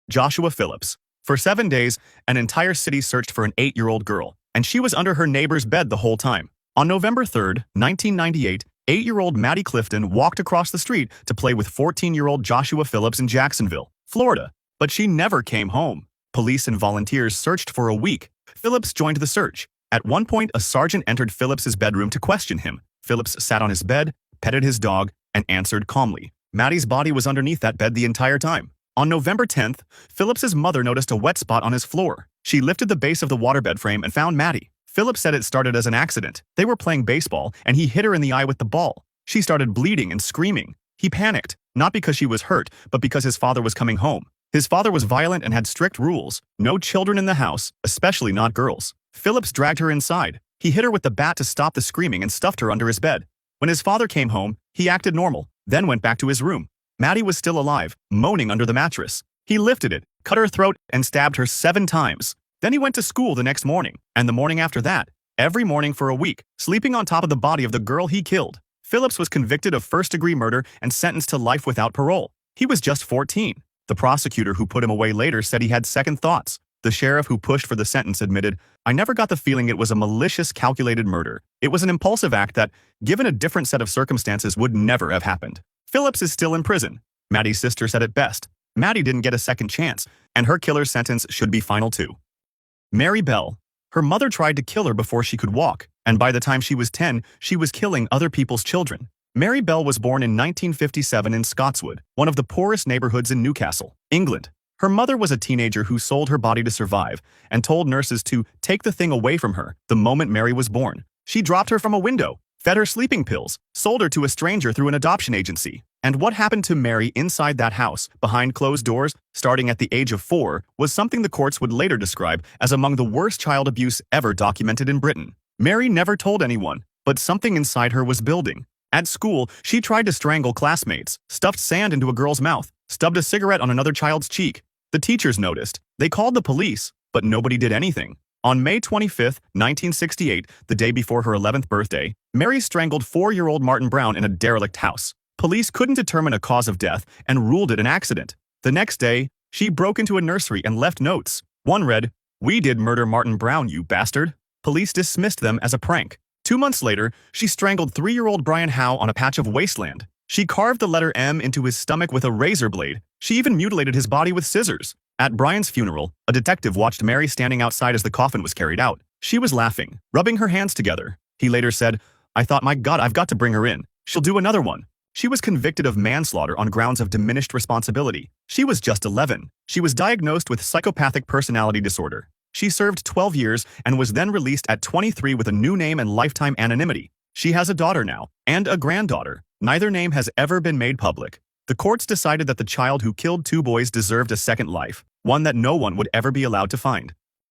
Joshua Phillips. For 7 days, an entire city searched for an 8-year-old girl, and she was under her neighbor's bed the whole time. On November 3, 1998, 8-year-old Maddie Clifton walked across the street to play with 14-year-old Joshua Phillips in Jacksonville, Florida. But she never came home. Police and volunteers searched for a week. Phillips joined the search. At one point, a sergeant entered Phillips's bedroom to question him. Phillips sat on his bed, petted his dog, and answered calmly. Maddie's body was underneath that bed the entire time. On November 10th, Phillips's mother noticed a wet spot on his floor. She lifted the base of the waterbed frame and found Maddie. Phillips said it started as an accident. They were playing baseball, and he hit her in the eye with the ball. She started bleeding and screaming. He panicked, not because she was hurt, but because his father was coming home. His father was violent and had strict rules. No children in the house, especially not girls. Phillips dragged her inside. He hit her with the bat to stop the screaming and stuffed her under his bed. When his father came home, he acted normal, then went back to his room. Maddie was still alive, moaning under the mattress. He lifted it, cut her throat, and stabbed her 7 times. Then he went to school the next morning, and the morning after that, every morning for a week, sleeping on top of the body of the girl he killed. Phillips was convicted of first-degree murder and sentenced to life without parole. He was just 14. The prosecutor who put him away later said he had second thoughts. The sheriff who pushed for the sentence admitted, "I never got the feeling it was a malicious, calculated murder. It was an impulsive act that, given a different set of circumstances, would never have happened." Phillips is still in prison. Maddie's sister said it best. Maddie didn't get a second chance, and her killer's sentence should be final too. Mary Bell. Her mother tried to kill her before she could walk, and by the time she was 10, she was killing other people's children. Mary Bell was born in 1957 in Scotswood, one of the poorest neighborhoods in Newcastle, England. Her mother was a teenager who sold her body to survive and told nurses to take the thing away from her the moment Mary was born. She dropped her from a window, fed her sleeping pills, sold her to a stranger through an adoption agency. And what happened to Mary inside that house, behind closed doors, starting at the age of 4, was something the courts would later describe as among the worst child abuse ever documented in Britain. Mary never told anyone, but something inside her was building. At school, she tried to strangle classmates, stuffed sand into a girl's mouth, stubbed a cigarette on another child's cheek. The teachers noticed. They called the police, but nobody did anything. On May 25, 1968, the day before her 11th birthday, Mary strangled 4-year-old Martin Brown in a derelict house. Police couldn't determine a cause of death and ruled it an accident. The next day, she broke into a nursery and left notes. One read, "We did murder Martin Brown, you bastard." Police dismissed them as a prank. 2 months later, she strangled 3-year-old Brian Howe on a patch of wasteland. She carved the letter M into his stomach with a razor blade. She even mutilated his body with scissors. At Brian's funeral, a detective watched Mary standing outside as the coffin was carried out. She was laughing, rubbing her hands together. He later said, "I thought, my God, I've got to bring her in. She'll do another one." She was convicted of manslaughter on grounds of diminished responsibility. She was just 11. She was diagnosed with psychopathic personality disorder. She served 12 years and was then released at 23 with a new name and lifetime anonymity. She has a daughter now, and a granddaughter. Neither name has ever been made public. The courts decided that the child who killed 2 boys deserved a second life, one that no one would ever be allowed to find.